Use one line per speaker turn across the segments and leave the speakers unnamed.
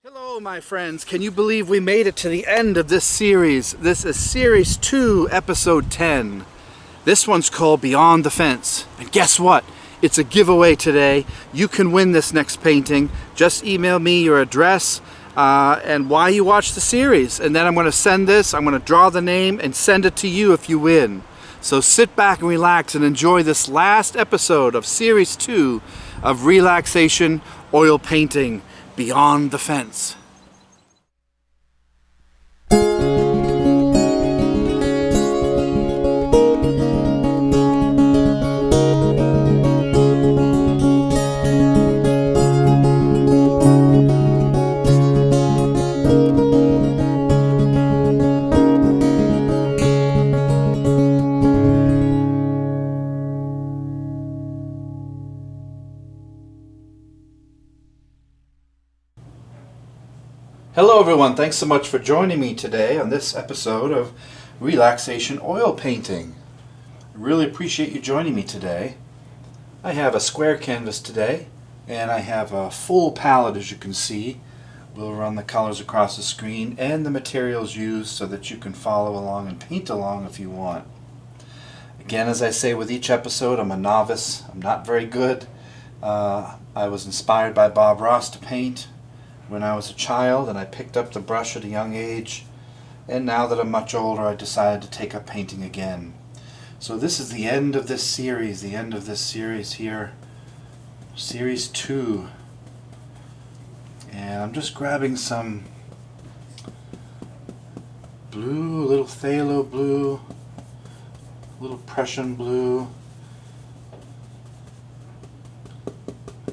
Hello my friends, can you believe we made it to the end of this series? This is series 2, episode 10. This one's called Beyond the Fence. And guess what? It's a giveaway today. You can win this next painting. Just email me your address and why you watch the series. And then I'm going to send this, I'm going to draw the name and send it to you if you win. So sit back and relax and enjoy this last episode of series 2 of Relaxation Oil Painting. Beyond the Fence. Hello everyone, thanks so much for joining me today on this episode of Relaxation Oil Painting. I really appreciate you joining me today. I have a square canvas today and I have a full palette, as you can see. We'll run the colors across the screen and the materials used so that you can follow along and paint along if you want. Again, as I say with each episode, I'm a novice. I'm not very good. I was inspired by Bob Ross to paint when I was a child, and I picked up the brush at a young age, and now that I'm much older I decided to take up painting again. So this is the end of this series, here, series 2, and I'm just grabbing some blue, a little phthalo blue, a little Prussian blue,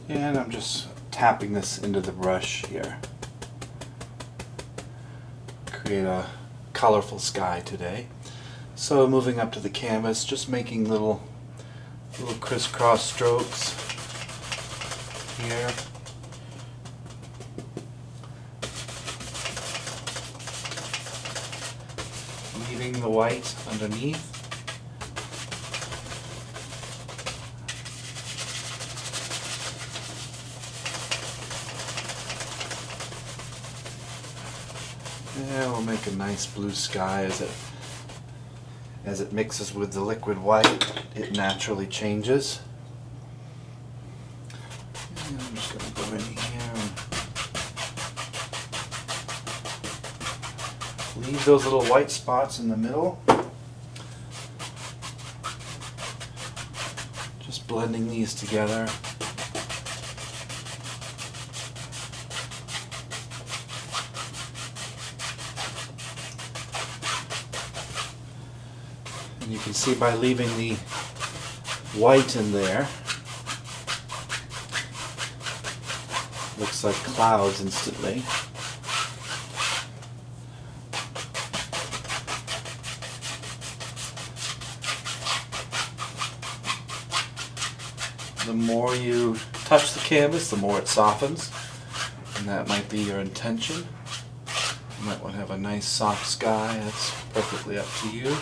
and I'm just tapping this into the brush here. Create a colorful sky today. So moving up to the canvas, just making little crisscross strokes here. Leaving the white underneath. Yeah, we'll make a nice blue sky as it mixes with the liquid white. It naturally changes. And I'm just going to go in here and leave those little white spots in the middle. Just blending these together. You can see by leaving the white in there, looks like clouds instantly. The more you touch the canvas, the more it softens, and that might be your intention. You might want to have a nice soft sky. That's perfectly up to you.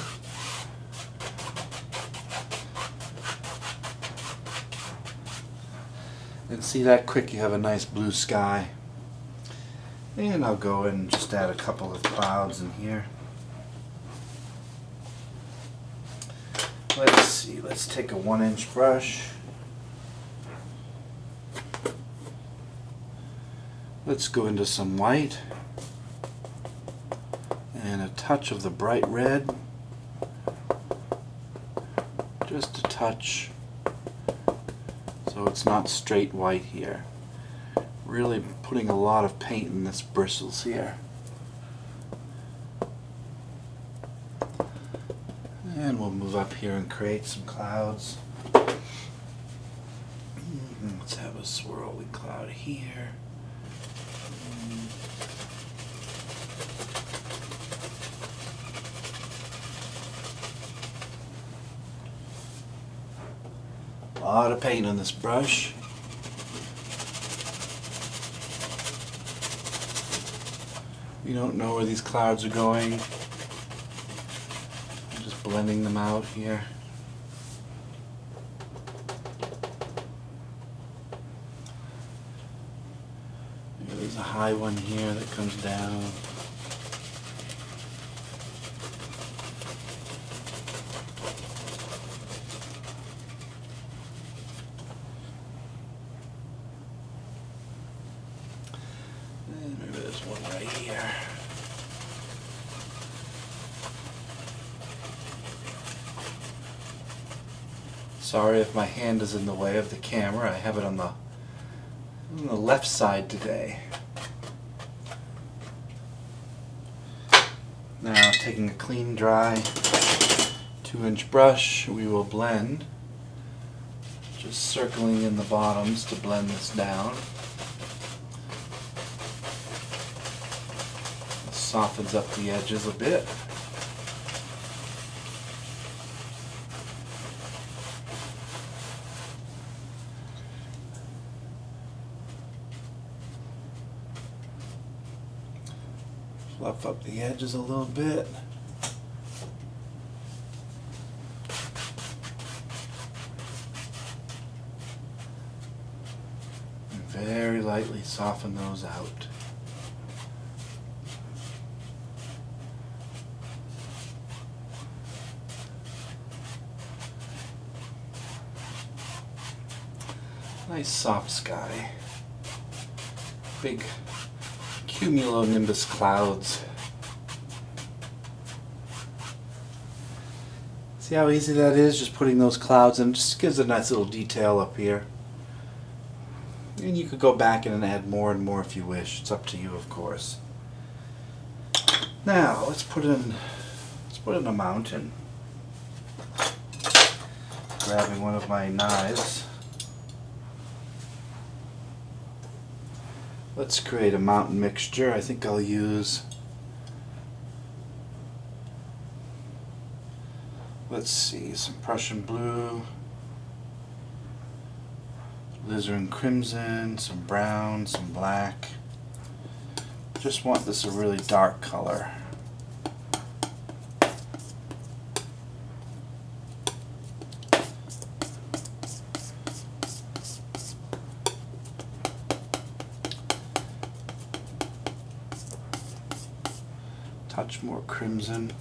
And see that quick, you have a nice blue sky. And I'll go and just add a couple of clouds in here. Let's see, let's take a 1-inch brush. Let's go into some white and a touch of the bright red. Just a touch. So it's not straight white here. Really putting a lot of paint in this bristles here. And we'll move up here and create some clouds. Let's have a swirly cloud here. A lot of paint on this brush. You don't know where these clouds are going. I'm just blending them out here. a high one here that comes down. And maybe there's one right here. Sorry if my hand is in the way of the camera. I have it on the left side today. Now, taking a clean, dry 2-inch brush, we will blend. Just circling in the bottoms to blend this down. It softens up the edges a bit. Fluff up the edges a little bit. And very lightly soften those out. Nice soft sky. Big cumulonimbus clouds. See how easy that is? Just putting those clouds in. Just gives a nice little detail up here. And you could go back in and add more and more if you wish. It's up to you, of course. Now let's put in a mountain. Grabbing one of my knives. Let's create a mountain mixture. I think I'll use, let's see, some Prussian blue, alizarin crimson, some brown, some black. Just want this a really dark color. Touch more crimson.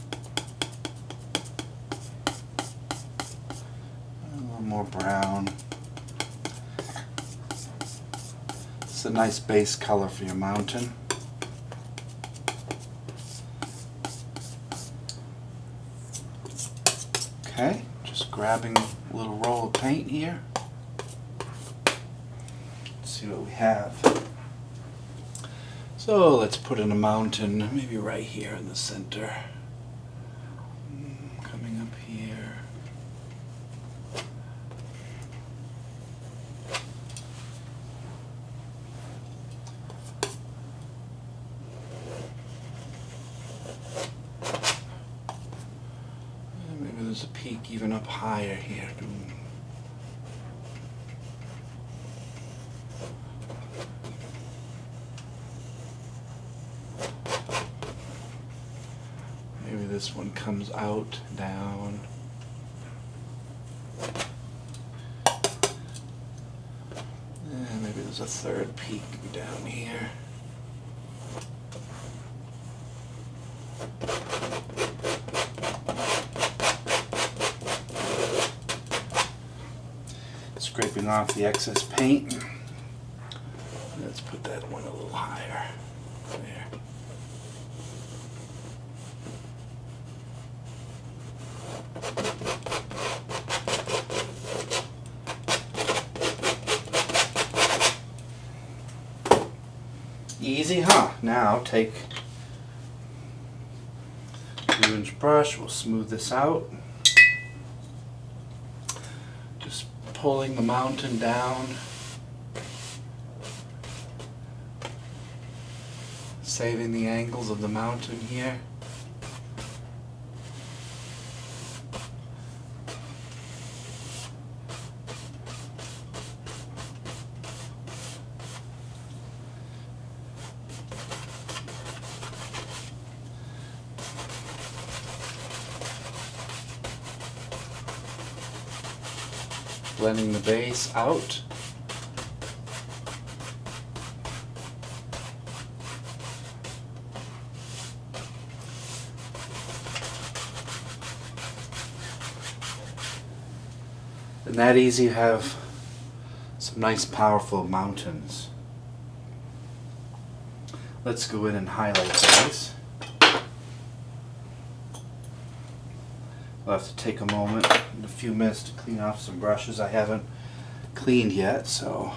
A little more brown. It's a nice base color for your mountain. Okay, just grabbing a little roll of paint here. Let's see what we have. So let's put in a mountain, maybe right here in the center. Coming up here. And maybe there's a peak even up higher here. This one comes out, down. And maybe there's a third peak down here. Scraping off the excess paint. Let's put that one a little higher. There. Easy, huh? Now take 2-inch brush, we'll smooth this out. Just pulling the mountain down. Saving the angles of the mountain here. Blending the base out. And that easy, you have some nice powerful mountains. Let's go in and highlight these. I'll have to take a moment, in a few minutes, to clean off some brushes I haven't cleaned yet. So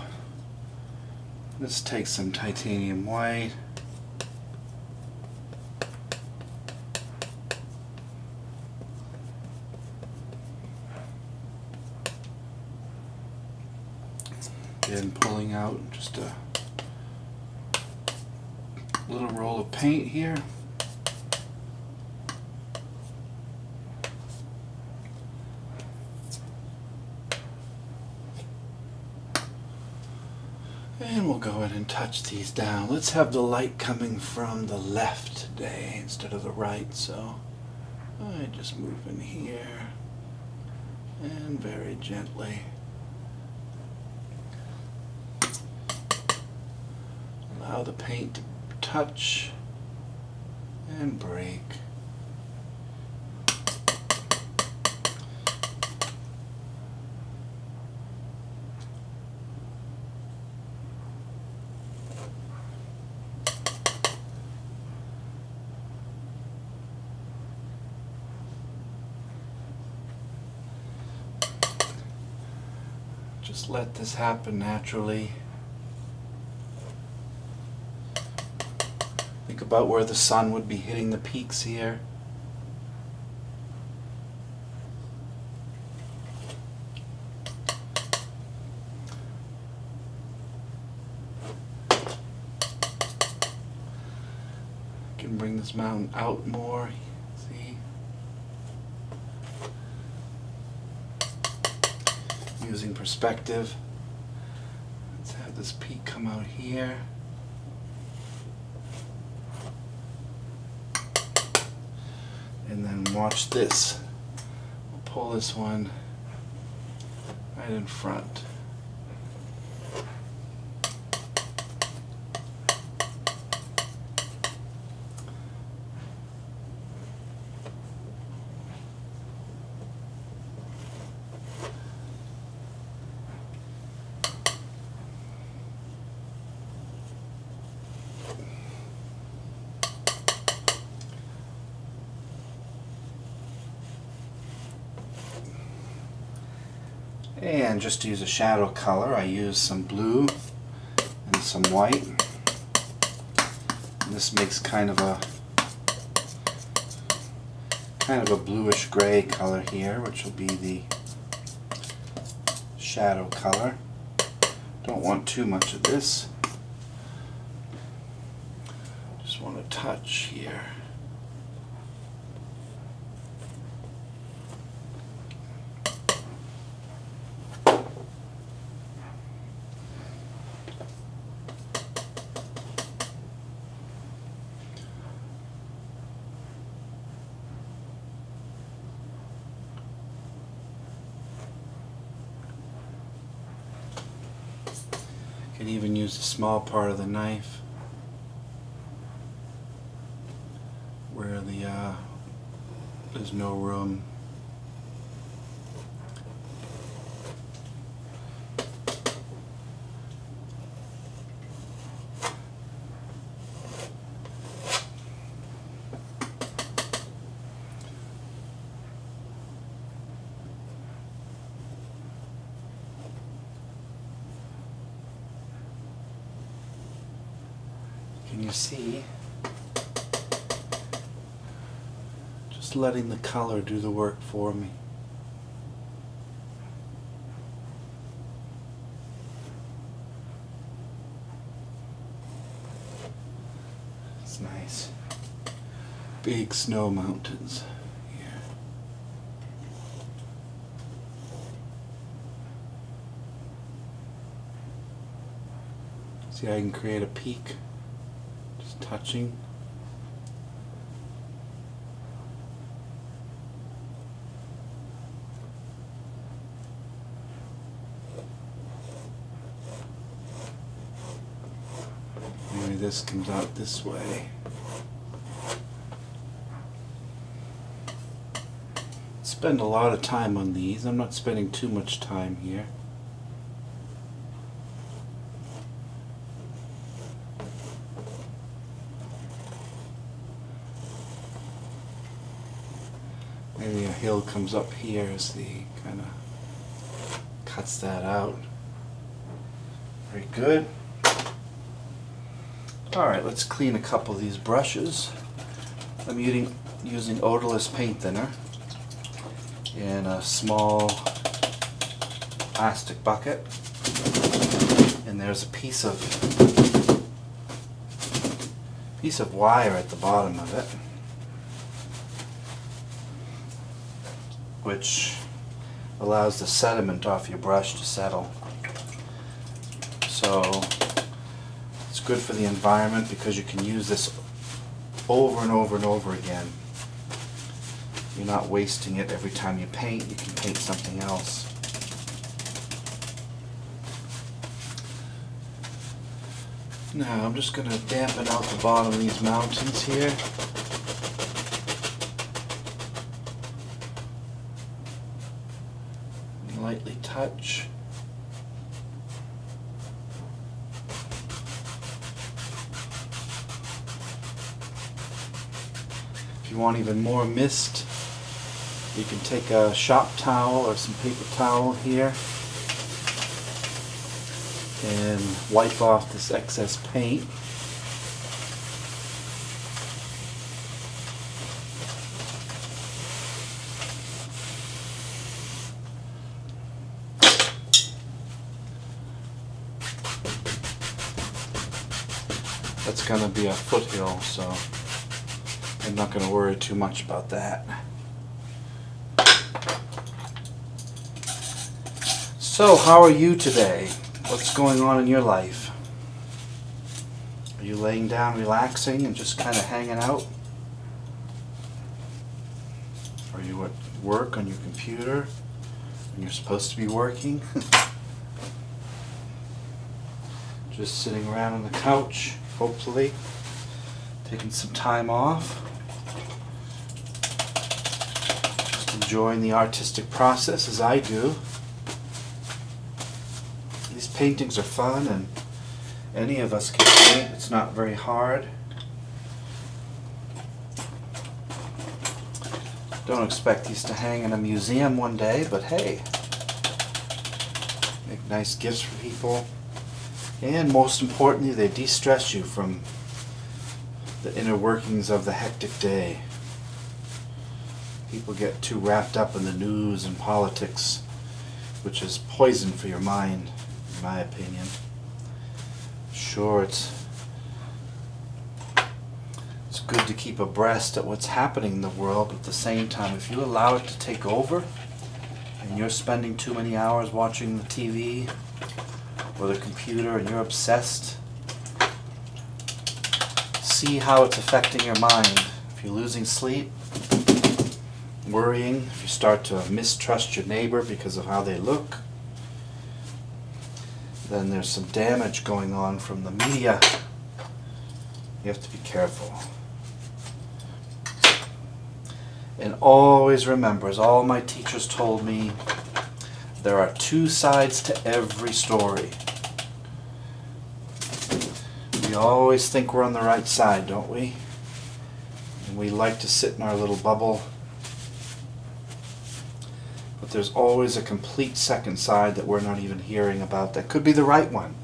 let's take some titanium white. Again, pulling out just a little roll of paint here. And we'll go ahead and touch these down. Let's have the light coming from the left today instead of the right. So I just move in here and very gently allow the paint to touch and break. Just let this happen naturally. Think about where the sun would be hitting the peaks here. Can bring this mountain out more. See? Using perspective. Let's have this peak come out here. And then watch this. We'll pull this one right in front. And just to use a shadow color, I use some blue and some white. And this makes kind of a bluish gray color here, which will be the shadow color. Don't want too much of this. Just want a touch here. Can even use a small part of the knife where there's no room. Can you see? Just letting the color do the work for me. It's nice. Big snow mountains here. See how I can create a peak? Touching. Maybe this comes out this way. It's spend a lot of time on these. I'm not spending too much time here. Maybe a hill comes up here as the kind of cuts that out. Very good. Alright, let's clean a couple of these brushes. I'm using odorless paint thinner in a small plastic bucket. And there's a piece of wire at the bottom of it, which allows the sediment off your brush to settle. So it's good for the environment because you can use this over and over and over again. You're not wasting it every time you paint. You can paint something else. Now I'm just going to dampen out the bottom of these mountains here. And lightly touch. If you want even more mist, you can take a shop towel or some paper towel here and wipe off this excess paint. That's going to be a foothill, so I'm not going to worry too much about that. So, how are you today? What's going on in your life? Are you laying down relaxing and just kind of hanging out? Are you at work on your computer when you're supposed to be working? Just sitting around on the couch, hopefully, taking some time off. Just enjoying the artistic process as I do. These paintings are fun, and any of us can paint. It's not very hard. Don't expect these to hang in a museum one day, but hey, make nice gifts for people. And most importantly, they de-stress you from the inner workings of the hectic day. People get too wrapped up in the news and politics, which is poison for your mind, in my opinion. Sure, it's good to keep abreast at what's happening in the world, but at the same time, if you allow it to take over, and you're spending too many hours watching the TV or the computer and you're obsessed, see how it's affecting your mind. If you're losing sleep, worrying, if you start to mistrust your neighbor because of how they look, then there's some damage going on from the media. You have to be careful. And always remember, as all my teachers told me, there are two sides to every story. We always think we're on the right side, don't we? And we like to sit in our little bubble. But there's always a complete second side that we're not even hearing about that could be the right one.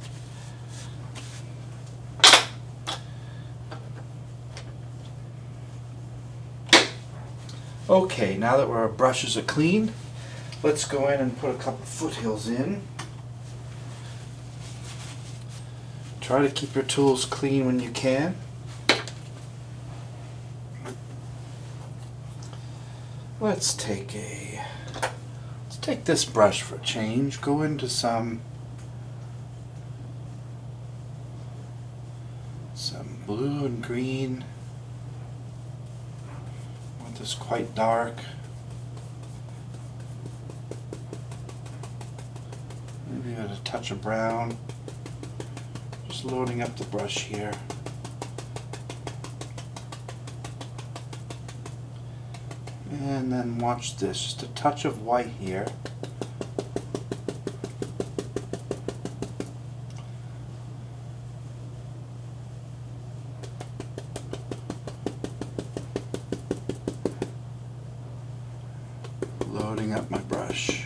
Okay, now that our brushes are clean, let's go in and put a couple foothills in. Try to keep your tools clean when you can. Let's take this brush for a change. Go into some blue and green. I want this quite dark. Maybe add a touch of brown. Just loading up the brush here. And then watch this, just a touch of white here. Loading up my brush.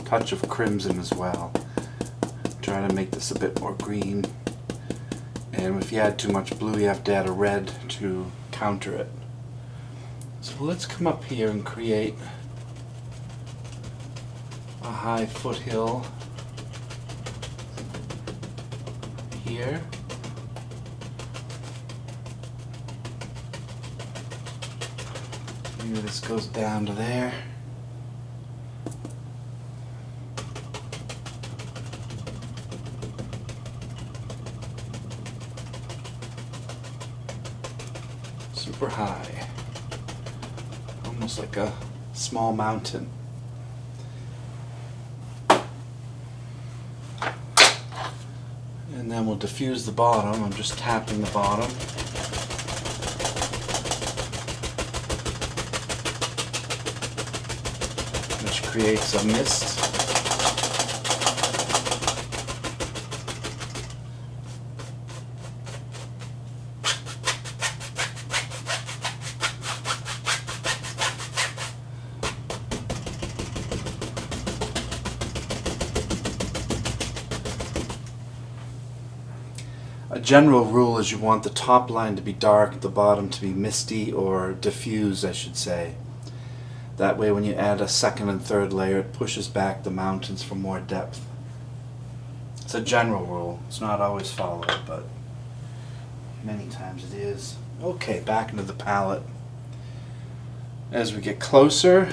Touch of crimson as well. Trying to make this a bit more green. And if you add too much blue, you have to add a red to counter it. So let's come up here and create a high foothill here. Maybe this goes down to there. Super high, almost like a small mountain. And then we'll diffuse the bottom. I'm just tapping the bottom. Which creates a mist. A general rule is you want the top line to be dark, the bottom to be misty or diffused, I should say. That way when you add a second and third layer, it pushes back the mountains for more depth. It's a general rule. It's not always followed, but many times it is. Okay, back into the palette. As we get closer,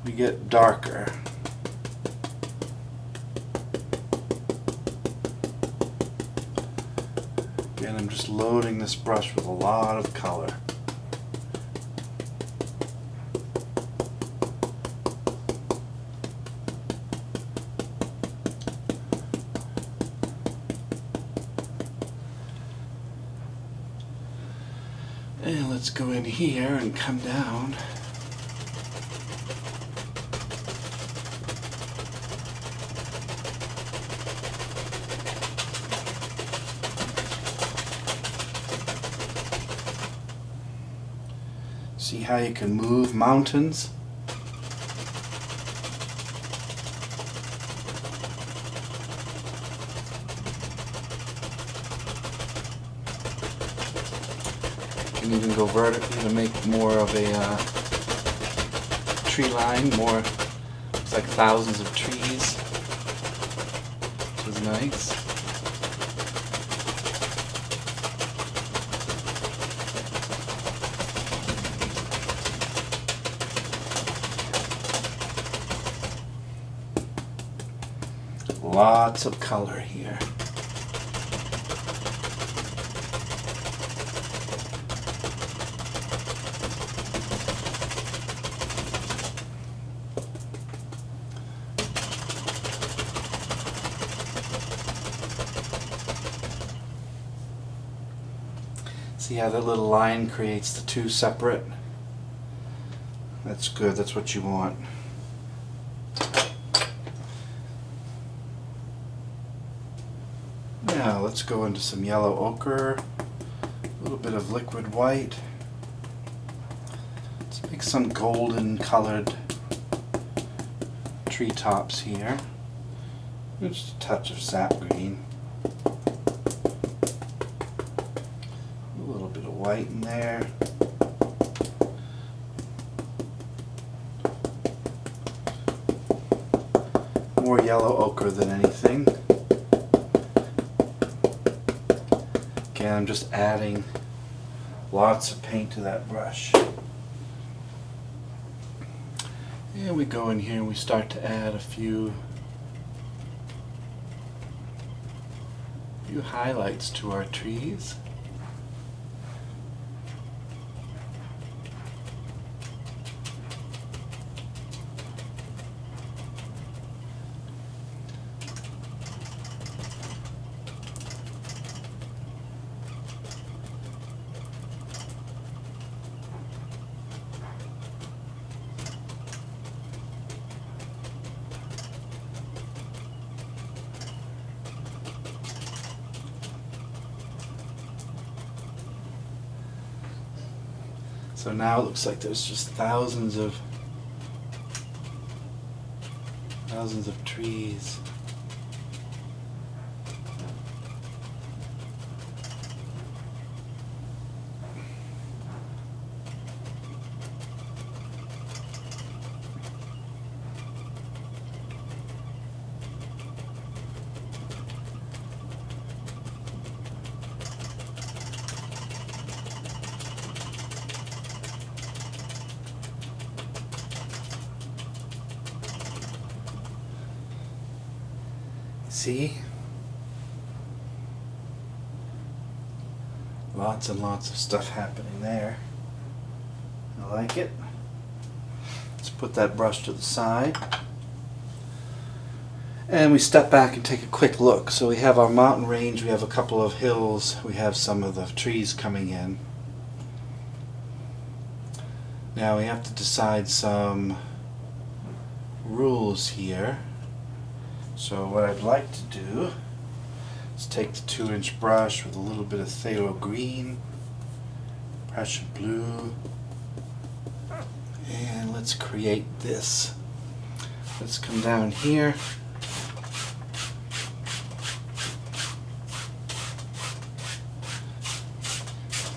we get darker. And I'm just loading this brush with a lot of color. And let's go in here and come down. See how you can move mountains? You can even go vertically to make more of a tree line, more, it's like thousands of trees, which is nice. Lots of color here. See how that little line creates the two separate? That's good, that's what you want. Now let's go into some yellow ochre, a little bit of liquid white. Let's make some golden colored treetops here. Just a touch of sap green. A little bit of white in there. More yellow ochre than anything. Again, I'm just adding lots of paint to that brush. And we go in here and we start to add a few highlights to our trees. So now it looks like there's just thousands of trees. See? Lots and lots of stuff happening there. I like it. Let's put that brush to the side. And we step back and take a quick look. So we have our mountain range, we have a couple of hills, we have some of the trees coming in. Now we have to decide some rules here. So what I'd like to do is take the 2-inch brush with a little bit of phthalo green, Prussian blue, and let's create this. Let's come down here.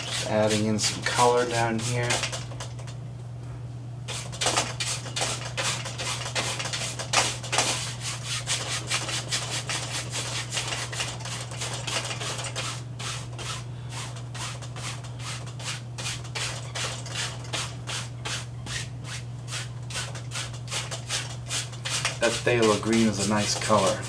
Just adding in some color down here. That phthalo green is a nice color.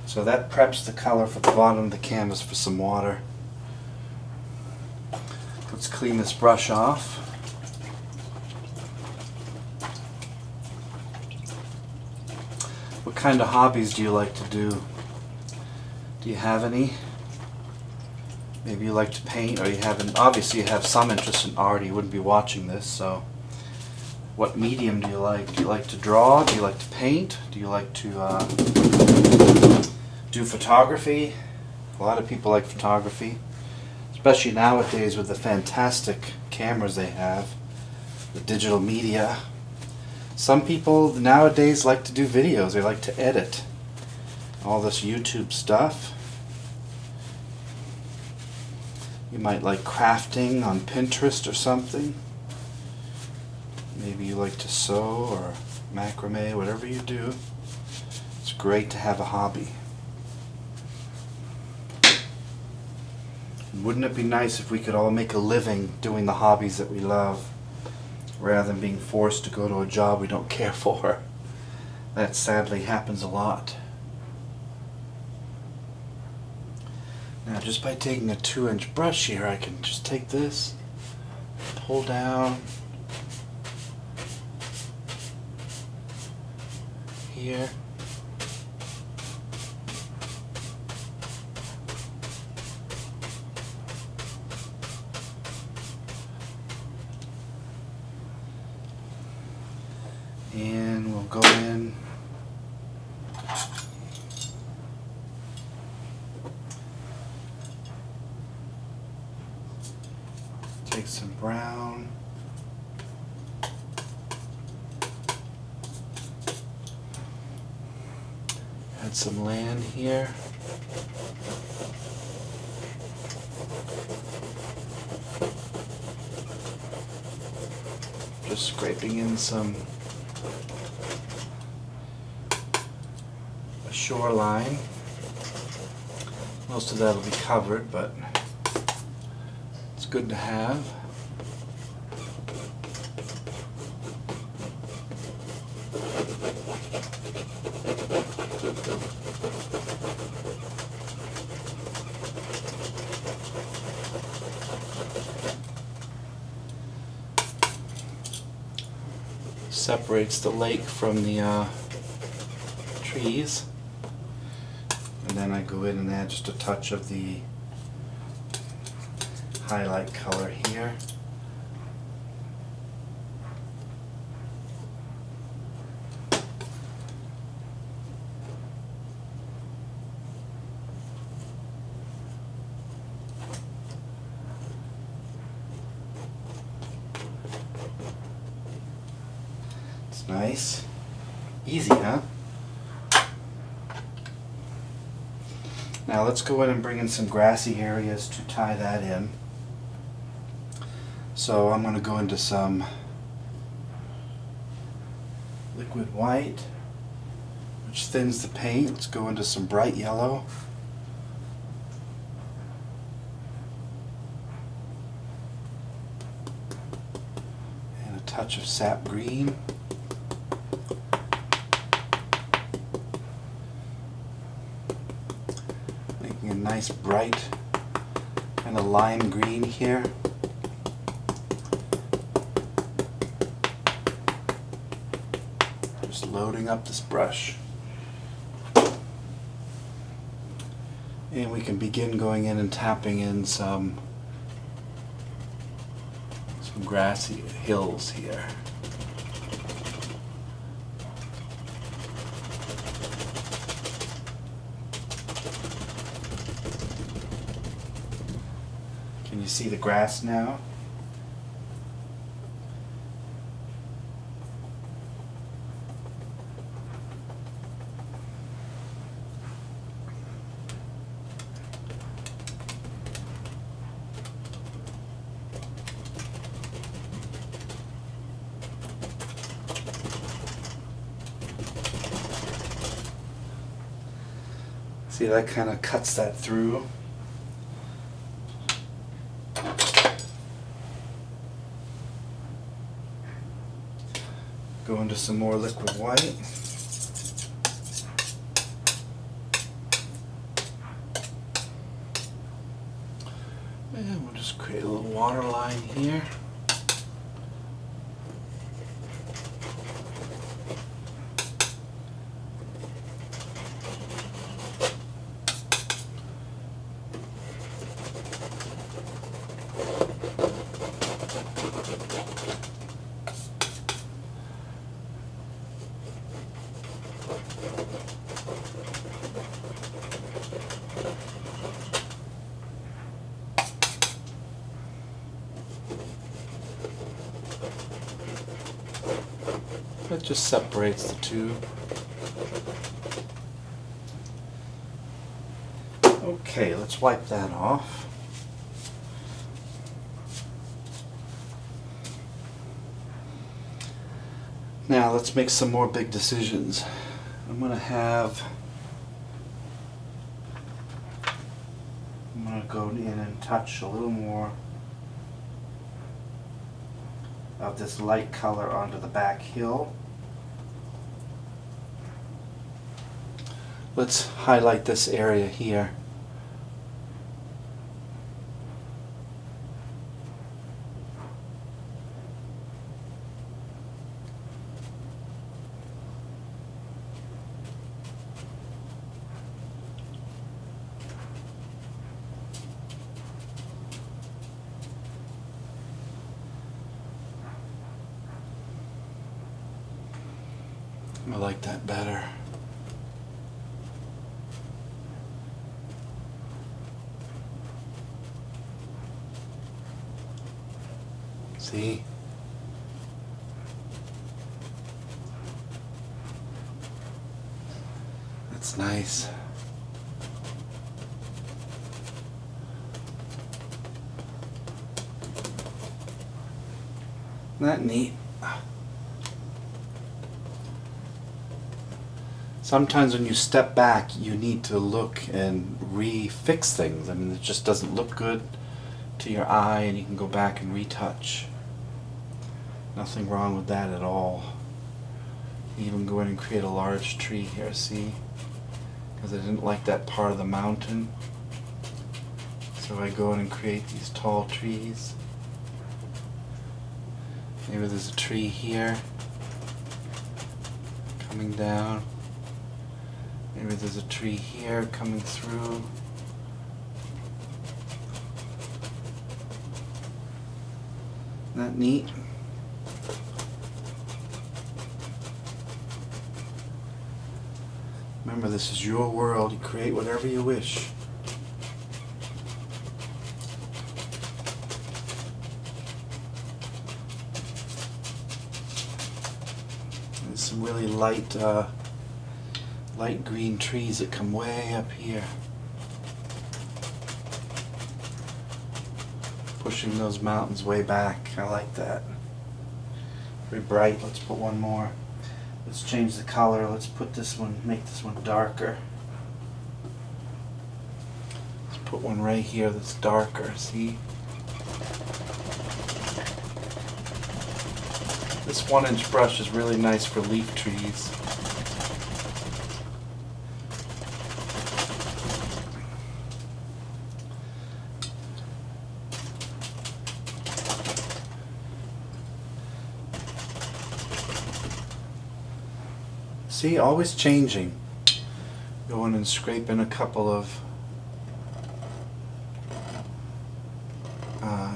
So that preps the color for the bottom of the canvas for some water. Let's clean this brush off. What kind of hobbies do you like to do? Do you have any? Maybe you like to paint, or you haven't. Obviously you have some interest in art, you wouldn't be watching this, so what medium do you like? Do you like to draw? Do you like to paint? Do you like to do photography? A lot of people like photography, especially nowadays with the fantastic cameras they have, the digital media. Some people nowadays like to do videos, they like to edit. All this YouTube stuff. You might like crafting on Pinterest or something. Maybe you like to sew or macrame, whatever you do. It's great to have a hobby. Wouldn't it be nice if we could all make a living doing the hobbies that we love, rather than being forced to go to a job we don't care for? That sadly happens a lot. Now just by taking a 2-inch brush here, I can just take this, pull down here, and we'll go in. Take some brown. Add some land here. Just scraping in some a shoreline. Most of that will be covered, but it's good to have. Separates the lake from the trees, and then I go in and add just a touch of the highlight color here. Nice. Easy, huh? Now let's go in and bring in some grassy areas to tie that in. So I'm going to go into some liquid white, which thins the paint. Let's go into some bright yellow. And a touch of sap green. Making a nice bright kind of lime green here. Just loading up this brush. And we can begin going in and tapping in some grassy hills here. Can you see the grass now? See, that kind of cuts that through. Go into some more liquid white. And we'll just create a little water line here. That just separates the two. Okay, let's wipe that off. Now let's make some more big decisions. I'm going to go in and touch a little more of this light color onto the back hill. Let's highlight this area here. I like that better. See? That's nice. Isn't that neat? Sometimes when you step back, you need to look and refix things. I mean, it just doesn't look good to your eye, and you can go back and retouch. Nothing wrong with that at all. You even go in and create a large tree here, see? Because I didn't like that part of the mountain. So I go in and create these tall trees. Maybe there's a tree here coming down. Maybe there's a tree here coming through. Isn't that neat? Remember, this is your world. You create whatever you wish. some really light green trees that come way up here, pushing those mountains way back. I like that. Very bright. Let's put one more. Let's change the color. Let's put this one, make this one darker. Let's put one right here that's darker. See? This 1-inch brush is really nice for leaf trees. See, always changing. Going and scraping a couple of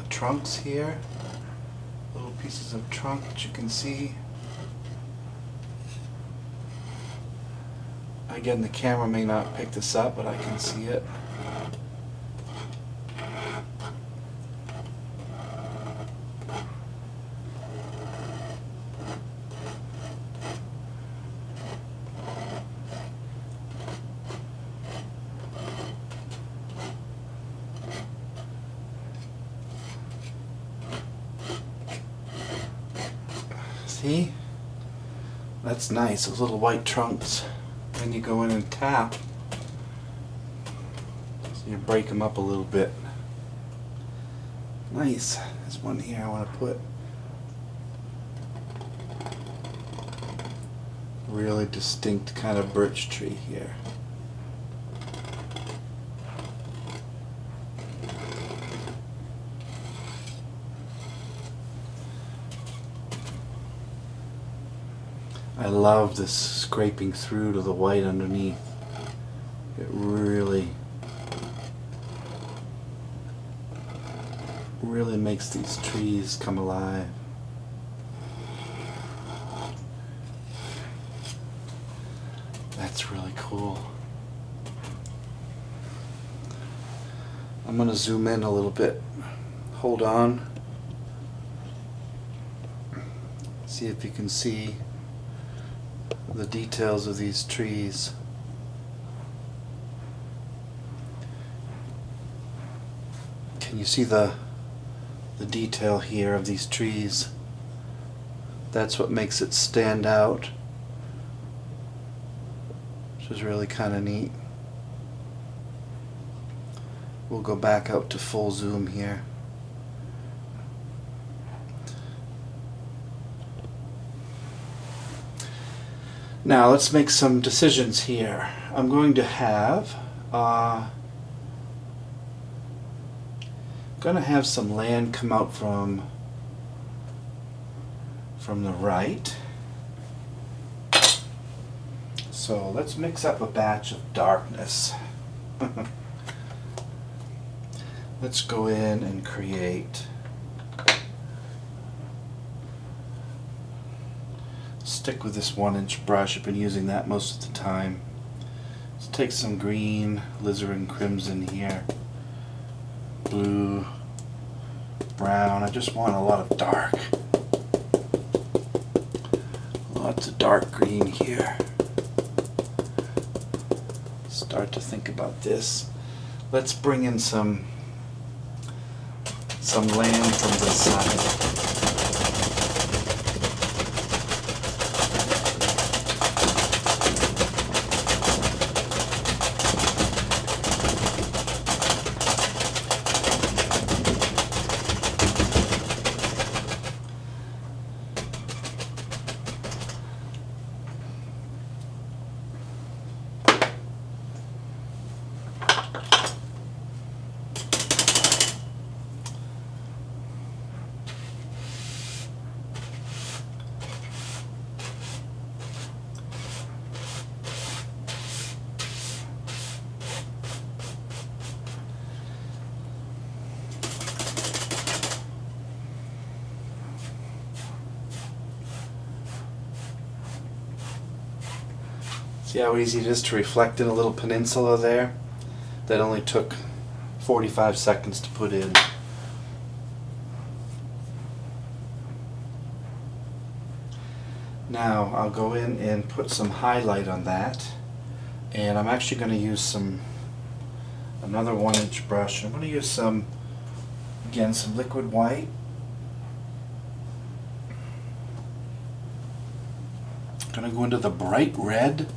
trunks here. Little pieces of trunk that you can see. Again, the camera may not pick this up, but I can see it. See? That's nice, those little white trunks. Then you go in and tap. So you break them up a little bit. Nice. There's one here I want to put. Really distinct kind of birch tree here. I love this scraping through to the white underneath. It really makes these trees come alive. That's really cool. I'm going to zoom in a little bit. Hold on. See if you can see the details of these trees. Can you see the detail here of these trees? That's what makes it stand out, which is really kind of neat. We'll go back out to full zoom here. Now let's make some decisions here. I'm going to have some land come out from the right. So let's mix up a batch of darkness. Let's go in and create. Stick with this 1-inch brush. I've been using that most of the time. Let's take some green, alizarin crimson here, blue, brown. I just want a lot of dark. Lots of dark green here. Start to think about this. Let's bring in some land from this side. See how easy it is to reflect in a little peninsula there? That only took 45 seconds to put in. Now I'll go in and put some highlight on that, and I'm actually going to use another 1-inch brush. I'm going to use some liquid white. I'm going to go into the bright red,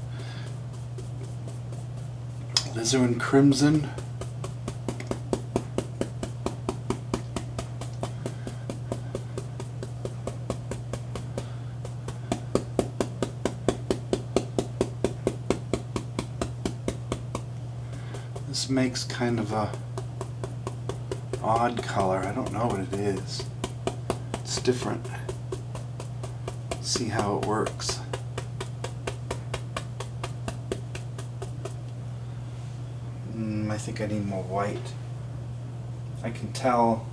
alizarin crimson, this makes kind of a odd color. I don't know what it is. It's different. Let's see how it works. I think I need more white. I can tell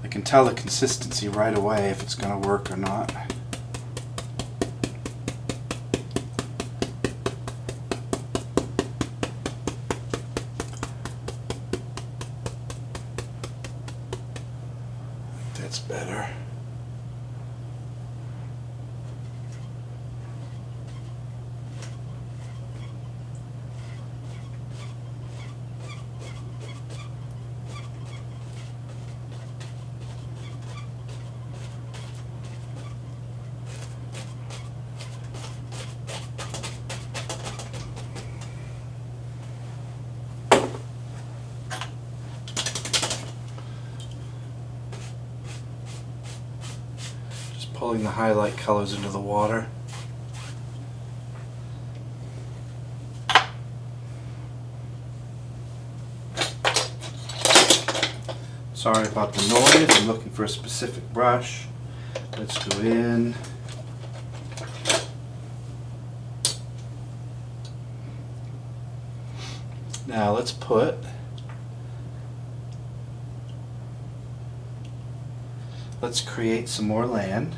the consistency right away if it's going to work or not. That's better. Pulling the highlight colors into the water. Sorry about the noise, I'm looking for a specific brush. Let's go in. Now let's create some more land.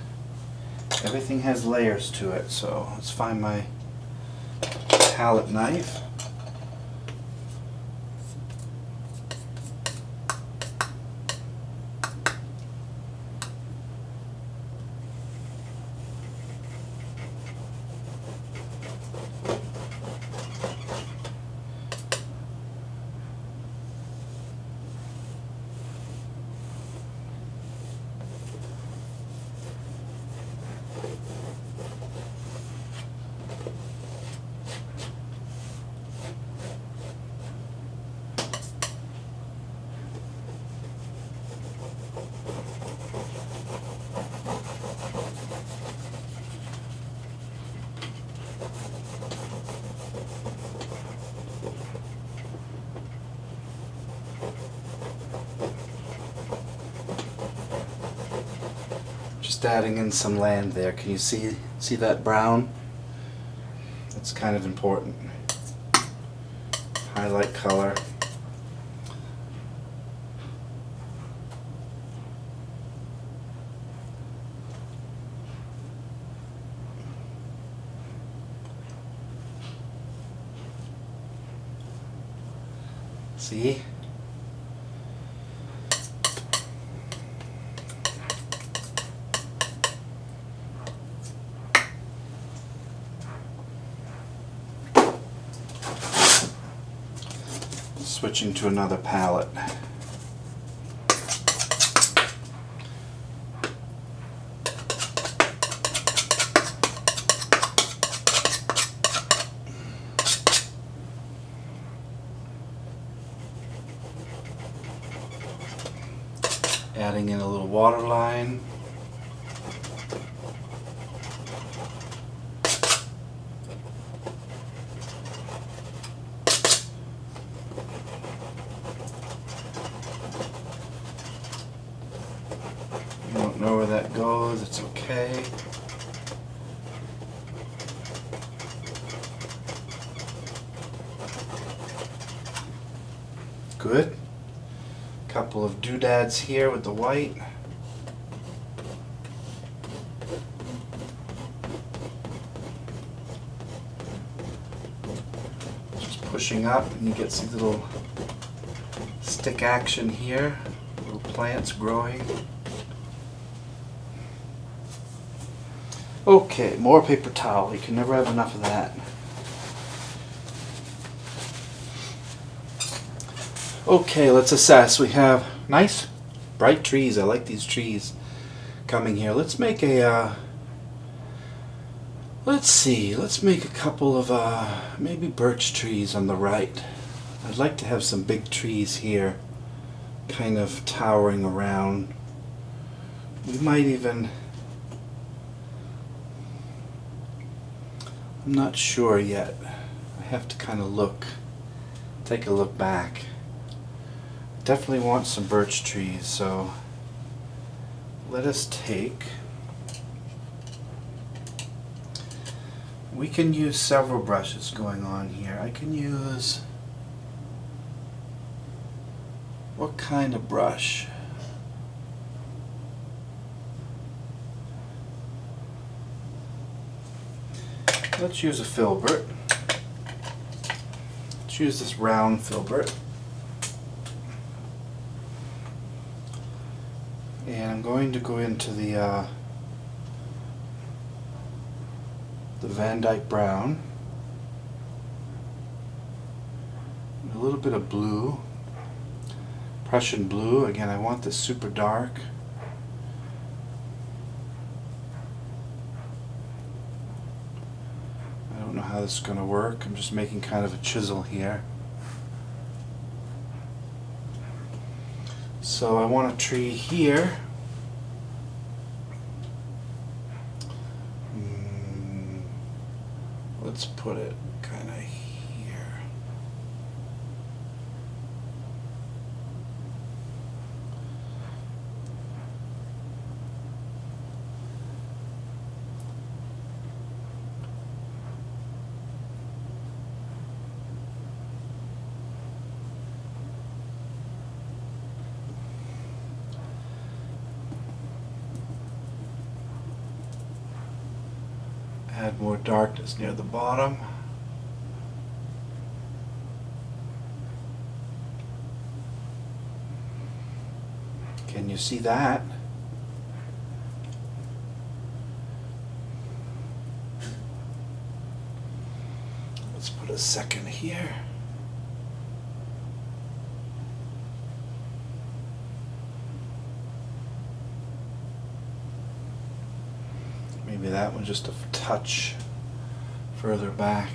Everything has layers to it, so let's find my palette knife. Just adding in some land there. Can you see that brown? That's kind of important. Highlight color. See? Switching to another palette. Adding in a little water line. Don't know where that goes, it's okay. Good. Couple of doodads here with the white. Just pushing up and you get some little stick action here, little plants growing. Okay, more paper towel. You can never have enough of that. Okay, let's assess. We have nice, bright trees. I like these trees coming here. Let's make a, let's see, let's make a couple of maybe birch trees on the right. I'd like to have some big trees here, kind of towering around. We might even, I'm not sure yet. I have to kind of take a look back. Definitely want some birch trees, so let us take, we can use several brushes going on here. I can use, what kind of brush? Let's use a filbert. Let's use this round filbert. And I'm going to go into the Van Dyke brown, and a little bit of blue, Prussian blue. Again, I want this super dark. I don't know how this is going to work. I'm just making kind of a chisel here. So I want a tree here. Let's put it kind of here. Add more darkness near the bottom. Can you see that? Let's put a second here. Maybe that one just a touch further back.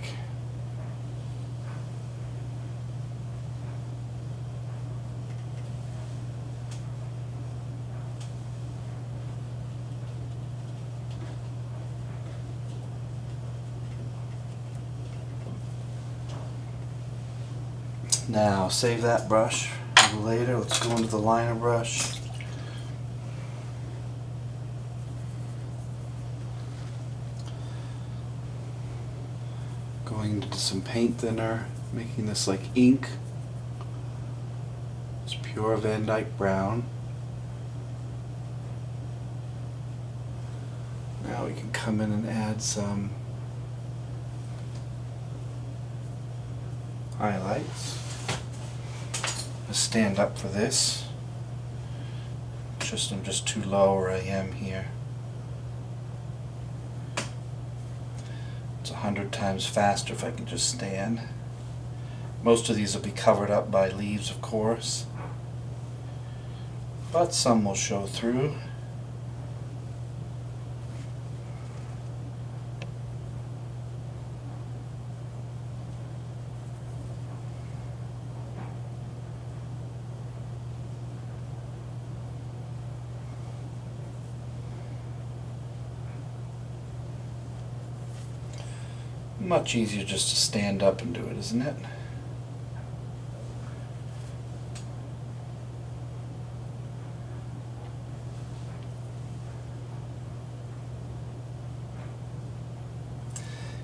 Now save that brush a little later. Let's go into the liner brush. Going into some paint thinner, making this like ink. It's pure Van Dyke brown. Now we can come in and add some highlights. I'll stand up for this. I'm just too low where I am here. It's 100 times faster if I can just stand. Most of these will be covered up by leaves, of course, but some will show through. Much easier just to stand up and do it, isn't it?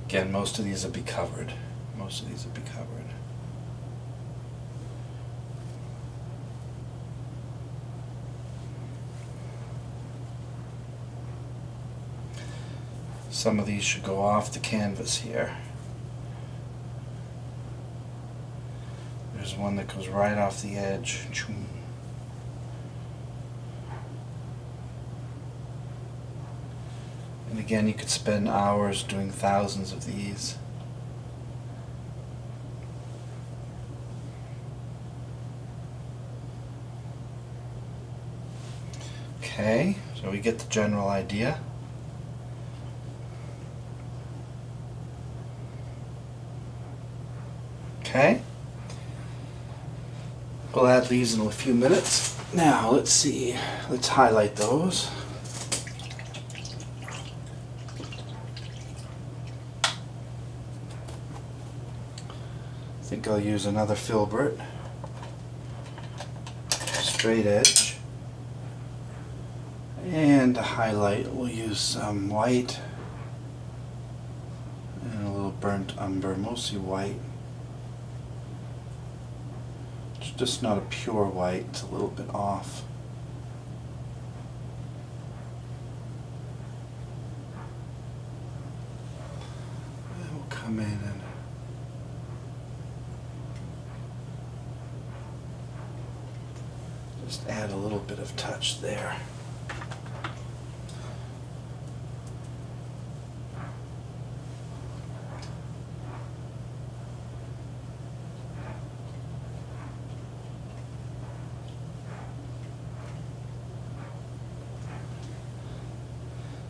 Again, most of these will be covered. Most of these will be covered. Some of these should go off the canvas here. There's one that goes right off the edge. And And again, you could spend hours doing thousands of these. Okay, so we get the general idea. Okay, we'll add these in a few minutes. Now let's see, let's highlight those. I think I'll use another filbert, straight edge, and to highlight we'll use some white and a little burnt umber, mostly white. It's just not a pure white, it's a little bit off. And we'll come in and just add a little bit of touch there.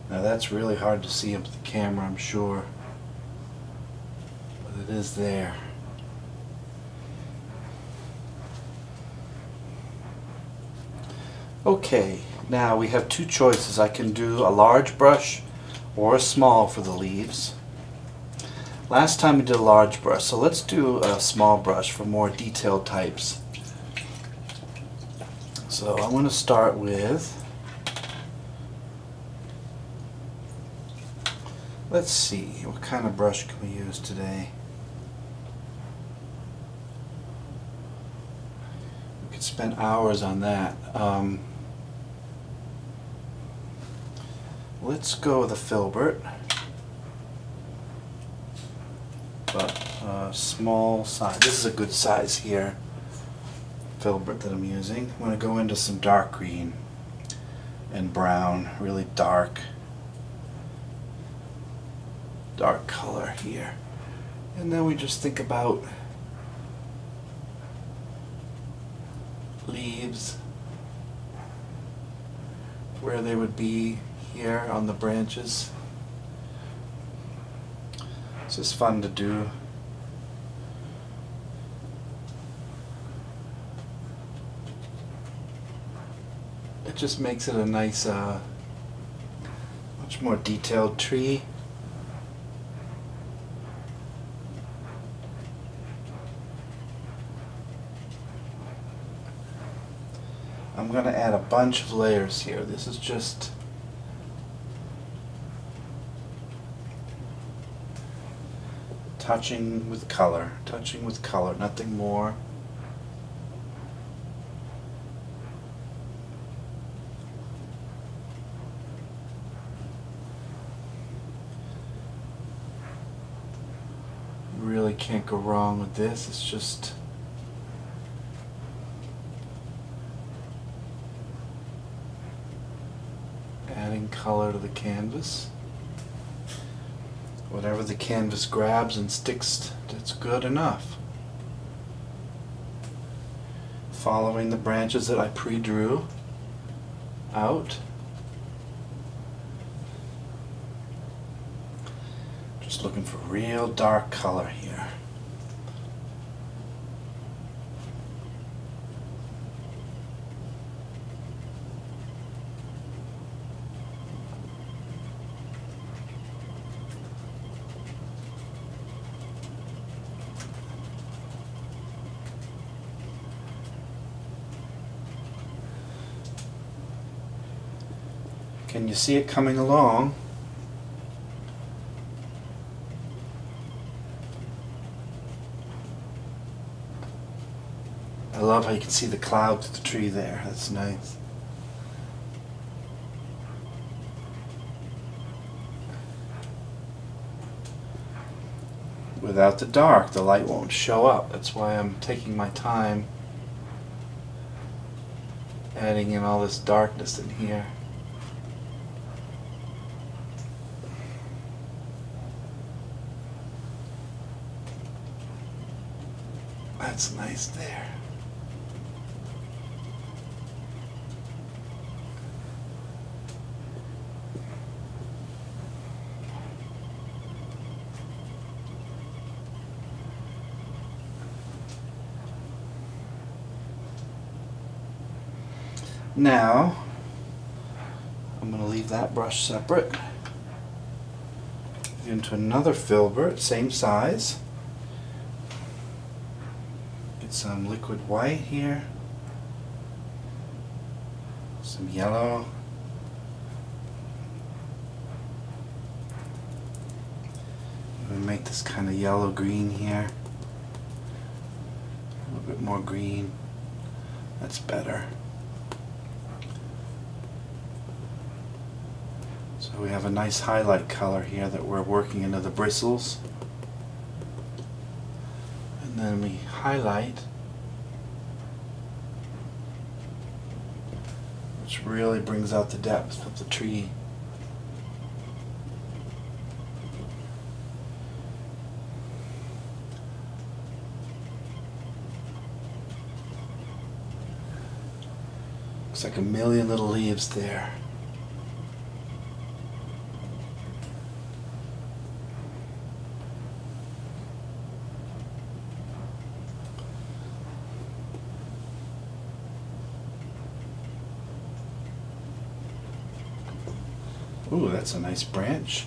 Now that's really hard to see up the camera, I'm sure, but it is there. Okay, now we have two choices. I can do a large brush or a small for the leaves. Last time we did a large brush, so let's do a small brush for more detailed types. So I'm going to start with, let's see, what kind of brush can we use today? We could spend hours on that. Let's go with a filbert, but small size. This is a good size here, filbert that I'm using. I'm going to go into some dark green and brown, really dark color here. And then we just think about leaves, where they would be here on the branches. It's just fun to do. It just makes it a nice, much more detailed tree. I'm going to add a bunch of layers here. This is just touching with color, nothing more. You really can't go wrong with this. It's just adding color to the canvas. Whatever the canvas grabs and sticks, that's good enough. Following the branches that I pre-drew out. Just looking for real dark color here. Can you see it coming along? I love how you can see the clouds of the tree there. That's nice. Without the dark, the light won't show up. That's why I'm taking my time adding in all this darkness in here. that's nice there. Now, I'm going to leave that brush separate. Get into another filbert, same size. Get some liquid white here. Some yellow. I'm going to make this kind of yellow-green here. A little bit more green. That's better. So we have a nice highlight color here that we're working into the bristles. And then we highlight, which really brings out the depth of the tree. Looks like a million little leaves there. Ooh, that's a nice branch.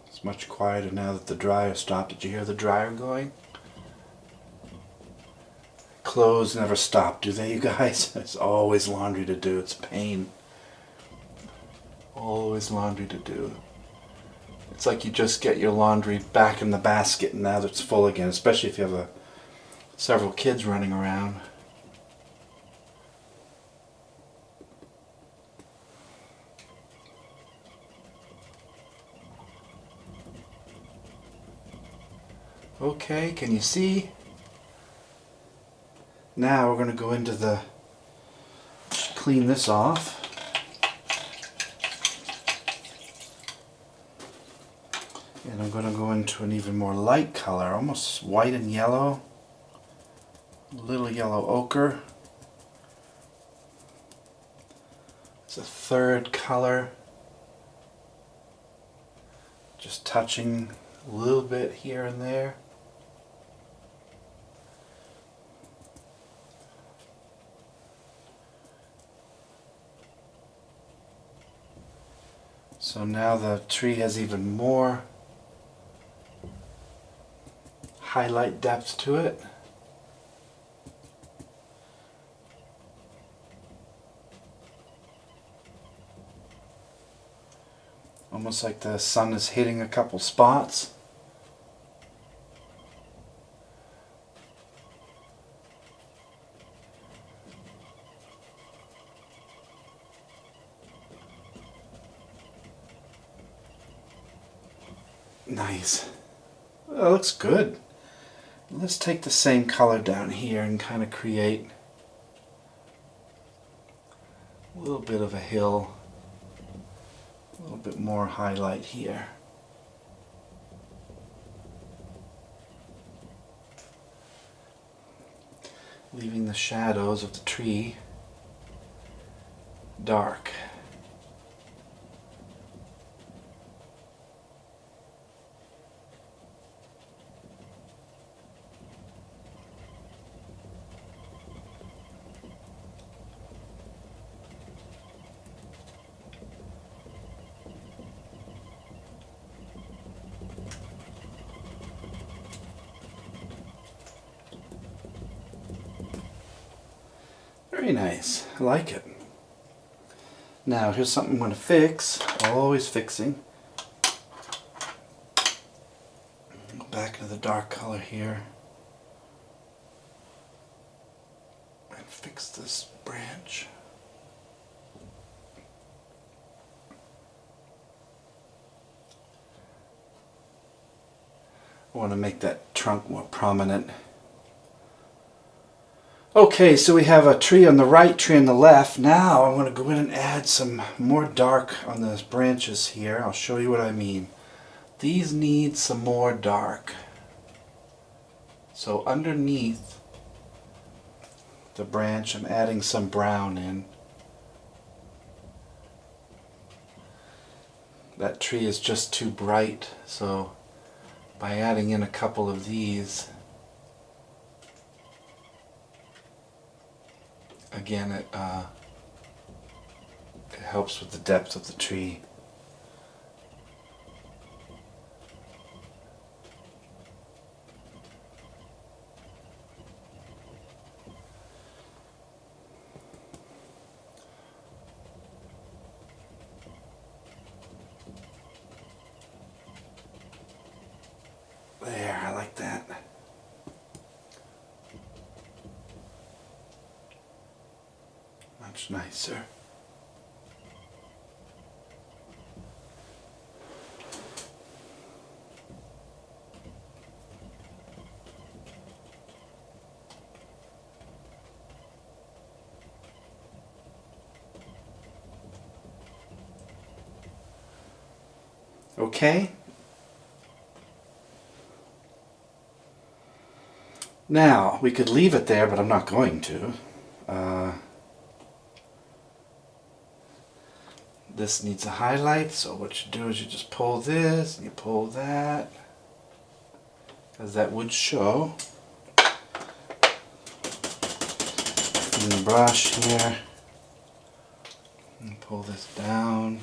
It's much quieter now that the dryer stopped. Did you hear the dryer going? Clothes never stop, do they, you guys? There's always laundry to do. It's pain. Always laundry to do. It's like you just get your laundry back in the basket and now that it's full again, especially if you have several kids running around. Okay, can you see? Now we're going to go into the, clean this off. And I'm going to go into an even more light color, almost white and yellow. A little yellow ochre. It's a third color. Just touching a little bit here and there. So now the tree has even more highlight depth to it. Almost like the sun is hitting a couple spots. Nice. Well, that looks good. Let's take the same color down here and kind of create a little bit of a hill. A little bit more highlight here. Leaving the shadows of the tree dark. Very nice. I like it. Now here's something I'm going to fix. Always fixing. Go back into the dark color here. And fix this branch. I want to make that trunk more prominent. Okay, so we have a tree on the right, tree on the left. Now I'm going to go in and add some more dark on the branches here. I'll show you what I mean. These need some more dark. So underneath the branch, I'm adding some brown in. That tree is just too bright, so by adding in a couple of these, again, it helps with the depth of the tree. There, I like that. Much nicer. Okay. Now, we could leave it there, but I'm not going to. This needs a highlight, so what you do is you just pull this and you pull that, because that would show. And the brush here, and pull this down.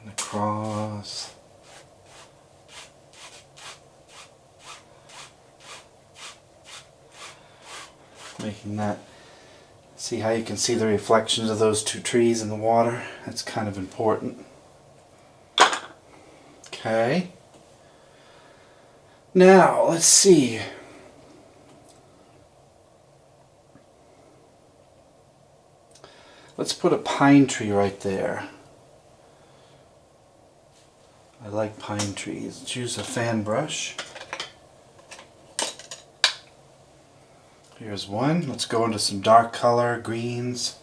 And across. Making that, see how you can see the reflections of those two trees in the water? That's kind of important. Okay. Now, let's see. Let's put a pine tree right there. I like pine trees. Let's use a fan brush. Here's one. Let's go into some dark color, greens,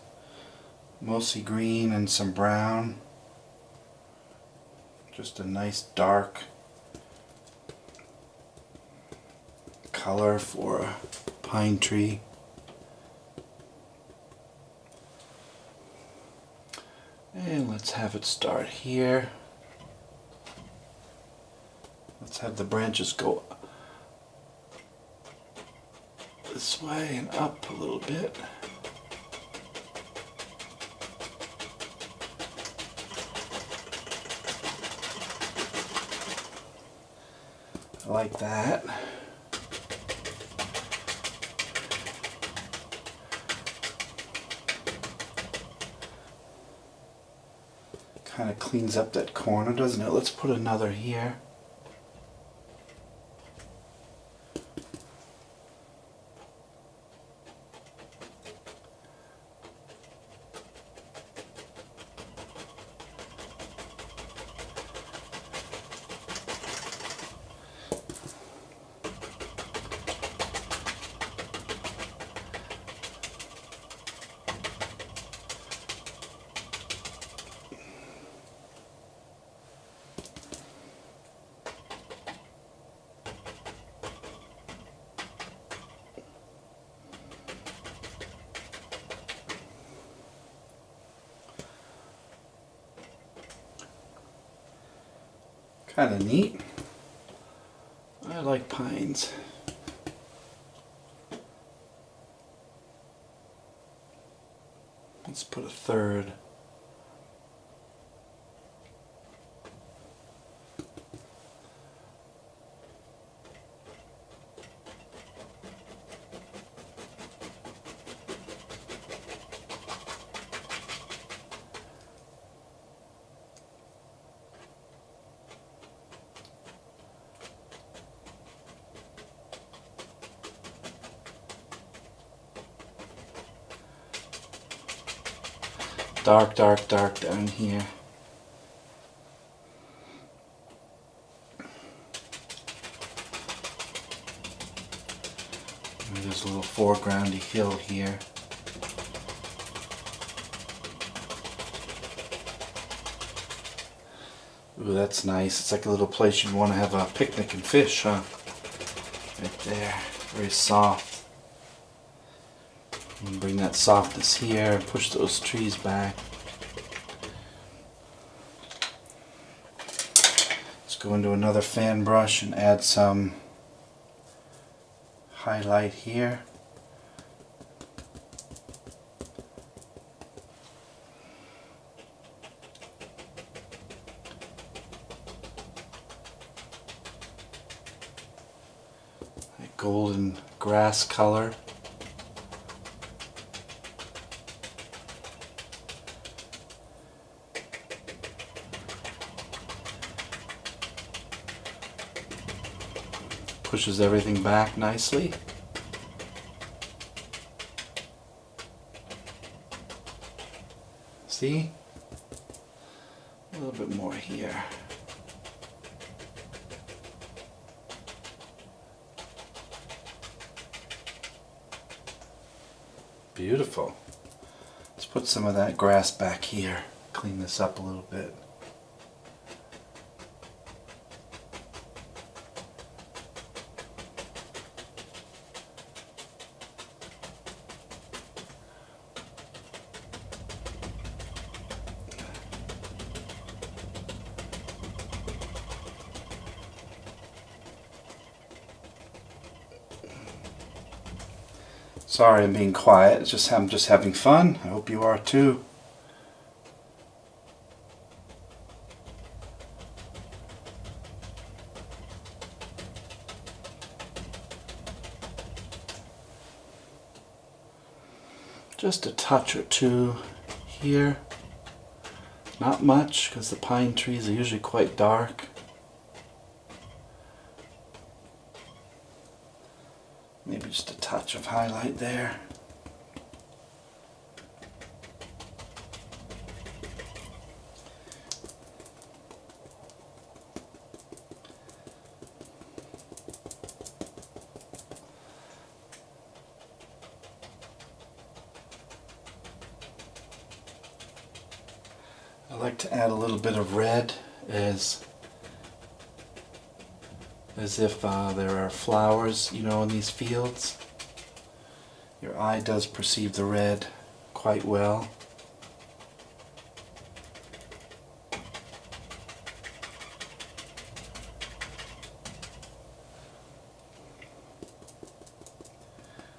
mostly green and some brown. Just a nice dark color for a pine tree. And let's have it start here. Let's have the branches go this way and up a little bit. I like that. Kind of cleans up that corner, doesn't it? Let's put another here. Kind of neat. I like pines. Let's put a third. Dark, dark, dark down here. there's a little foregroundy hill here. Ooh, that's nice. It's like a little place you'd want to have a picnic and fish, huh? Right there. Very soft. And bring that softness here and push those trees back. Let's go into another fan brush and add some highlight here. Golden grass color. Pushes everything back nicely. See? A little bit more here. Beautiful. Let's put some of that grass back here. Clean this up a little bit. Sorry I'm being quiet. I'm just having fun. I hope you are too. Just a touch or two here. Not much because the pine trees are usually quite dark. Maybe just a touch of highlight there. I like to add a little bit of red as if there are flowers, you know, in these fields. Your eye does perceive the red quite well.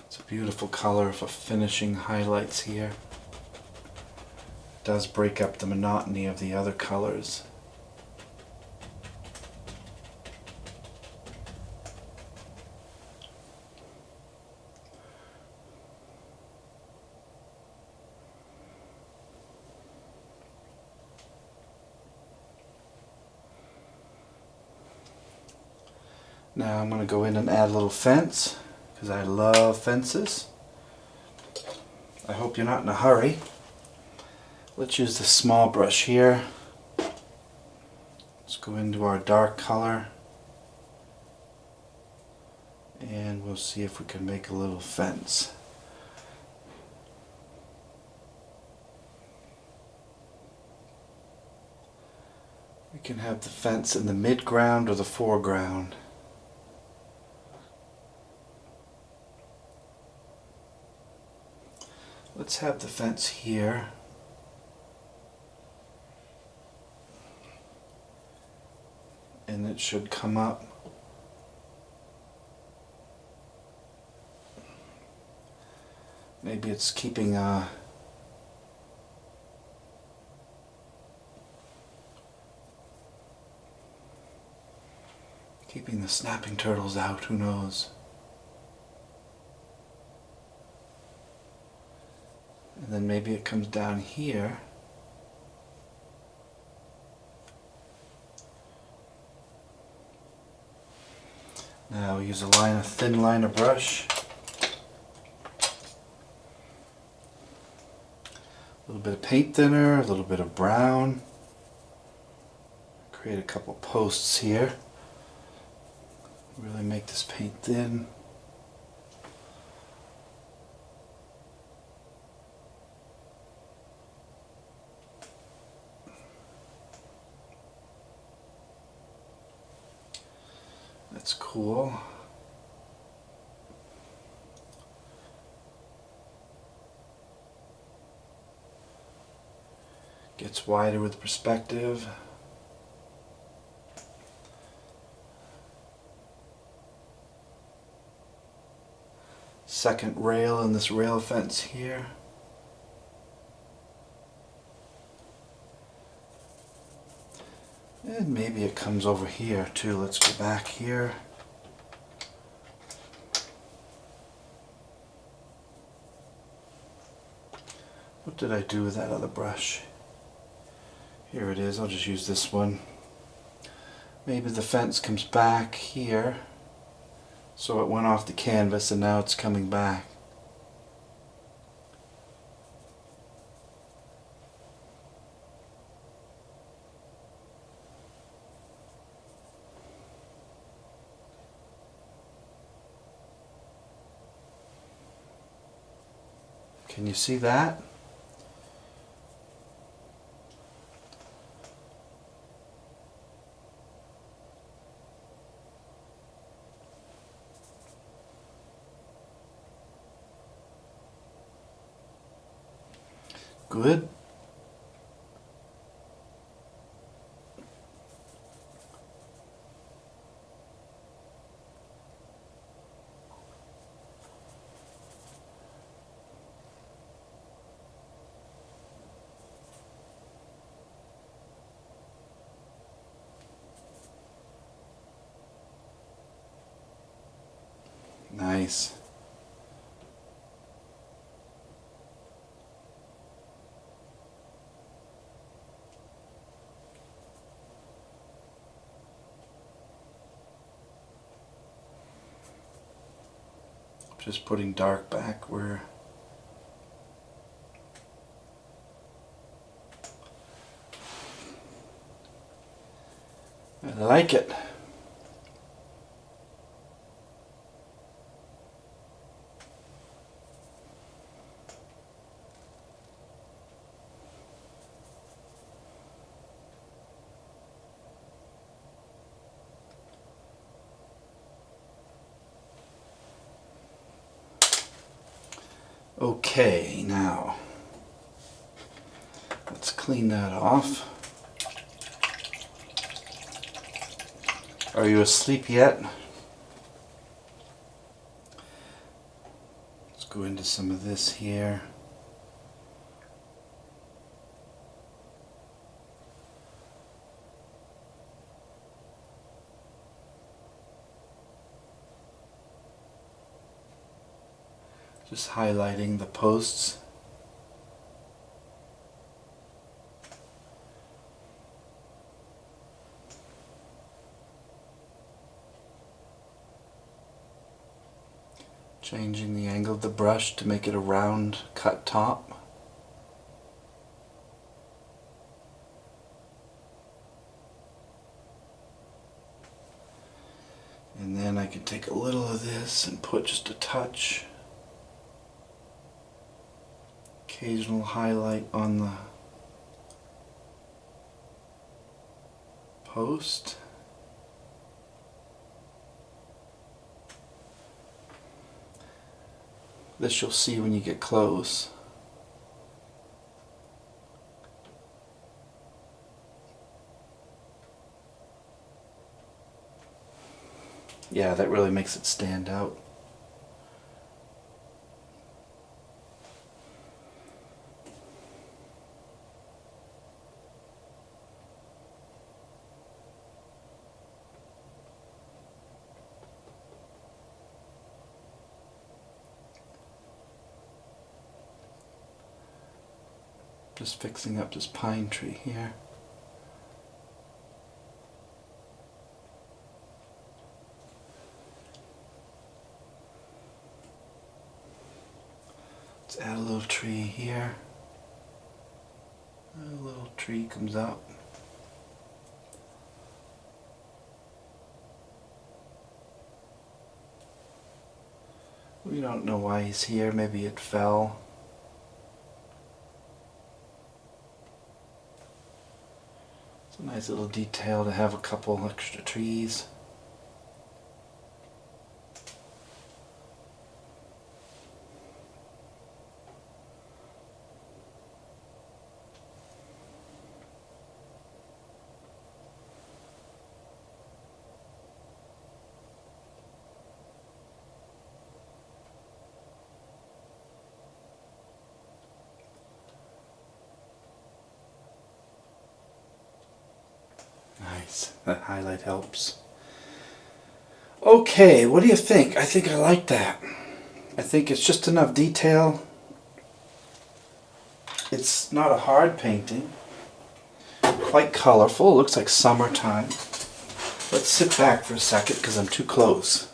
It's a beautiful color for finishing highlights here. It does break up the monotony of the other colors. Now I'm going to go in and add a little fence, because I love fences. I hope you're not in a hurry. Let's use the small brush here. Let's go into our dark color. And we'll see if we can make a little fence. We can have the fence in the midground or the foreground. Let's have the fence here. And it should come up. Maybe it's keeping the snapping turtles out, who knows? And then maybe it comes down here. Now we use a thin liner brush. A little bit of paint thinner, a little bit of brown. Create a couple posts here. Really make this paint thin. That's cool. Gets wider with perspective. Second rail in this rail fence here. And maybe it comes over here too. Let's go back here. What did I do with that other brush? Here it is. I'll just use this one. Maybe the fence comes back here. So it went off the canvas and now it's coming back. Can you see that? Good. Nice. Just putting dark back where I like it. Okay, now let's clean that off. Are you asleep yet? Let's go into some of this here. Just highlighting the posts. Changing the angle of the brush to make it a round cut top. And then I can take a little of this and put just a touch. Occasional highlight on the post. This you'll see when you get close. Yeah, that really makes it stand out. Just fixing up this pine tree here. Let's add a little tree here. A little tree comes up. We don't know why he's here. Maybe it fell. It's a nice little detail to have a couple extra trees. Nice. That highlight helps. Okay, what do you think? I think I like that. I think it's just enough detail. It's not a hard painting. Quite colorful. Looks like summertime. Let's sit back for a second because I'm too close.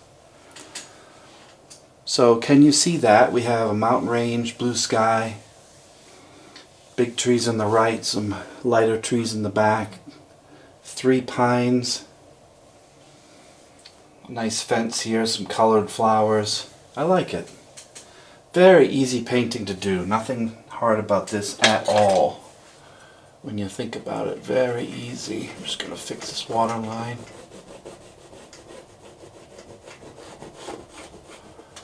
So can you see that? We have a mountain range, blue sky, big trees on the right, some lighter trees in the back, 3 pines, nice fence here, some colored flowers. I like it. Very easy painting to do. Nothing hard about this at all. When you think about it, very easy. I'm just going to fix this water line.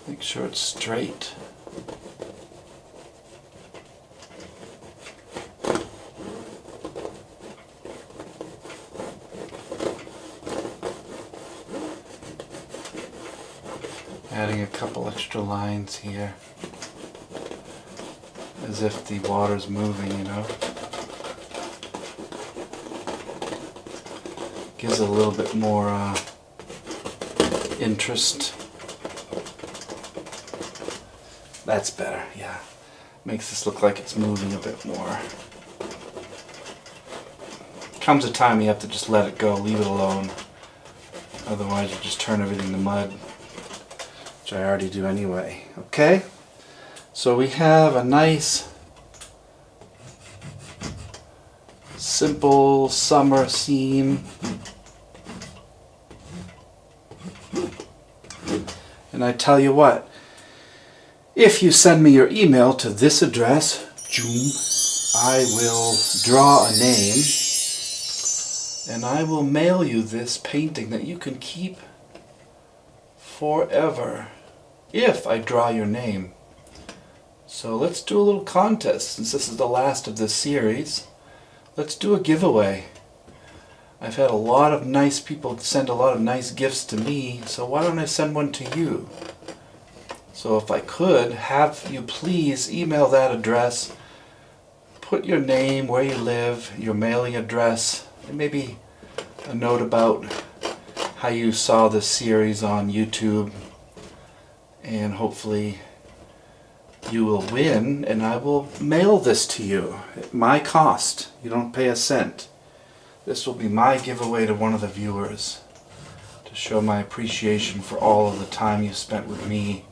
Make sure it's straight. Adding a couple extra lines here. As if the water's moving, you know. Gives it a little bit more interest. That's better, yeah. Makes this look like it's moving a bit more. Comes a time you have to just let it go, leave it alone. Otherwise you just turn everything to mud, which I already do anyway. Okay? So we have a nice, simple summer scene. And I tell you what, if you send me your email to this address, I will draw a name and I will mail you this painting that you can keep forever if I draw your name. So let's do a little contest since this is the last of this series. Let's do a giveaway. I've had a lot of nice people send a lot of nice gifts to me, so why don't I send one to you? So if I could, have you please email that address, put your name, where you live, your mailing address, and maybe a note about how you saw this series on YouTube, and hopefully you will win and I will mail this to you at my cost. You don't pay a cent. This will be my giveaway to one of the viewers to show my appreciation for all of the time you spent with me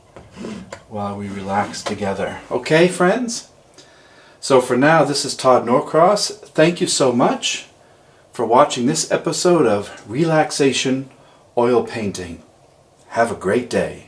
while we relax together. Okay, friends? So for now, this is Todd Norcross. Thank you so much for watching this episode of Relaxation Oil Painting. Have a great day.